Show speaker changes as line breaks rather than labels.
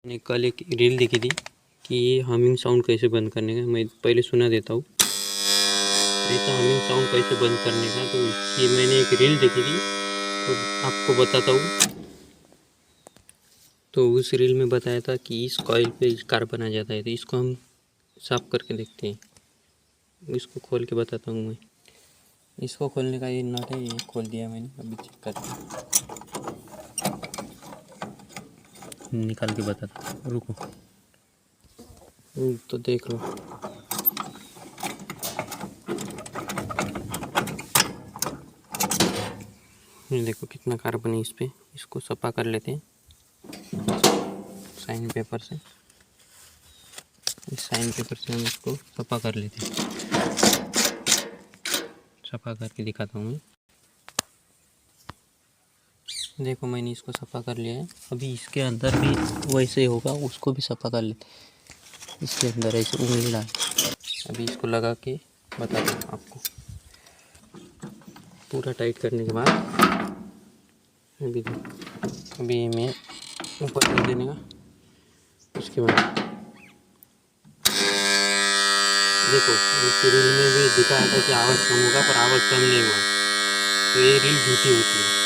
मैंने कल एक रील देखी थी कि ये हमिंग साउंड कैसे बंद करने का। मैं पहले सुना देता हूँ ऐसा हमिंग साउंड कैसे बंद करने का। तो ये मैंने एक रील देखी थी तो आपको बताता हूँ। तो उस रील में बताया था कि इस कॉइल पे कार्बन आ जाता है, तो इसको हम साफ करके देखते हैं। इसको खोल के बताता हूँ मैं। इसको खोलने का ये नट है, ये खोल दिया मैंने, अभी चेक करके निकाल के बताता हूँ, रुको। तो देख लो, ये देखो कितना कार्बन है इस पे। इसको सफा कर लेते हैं साइन पेपर से। इस साइन पेपर से हम इसको सफा कर लेते हैं। सफा करके दिखाता हूँ मैं। देखो मैंने इसको सफा कर लिया है। अभी इसके अंदर भी वैसे होगा, उसको भी सफा कर लेते हैं। इसके अंदर ऐसे उंगली डाल, अभी इसको लगा के बताता हूँ आपको। पूरा टाइट करने के बाद अभी मैं ऊपर कर देने का। उसके बाद देखो, इस रील में भी दिखाया था कि आवाज़ कम होगा, पर आवाज़ कम नहीं हुआ। तो ये रील झूठी होती है।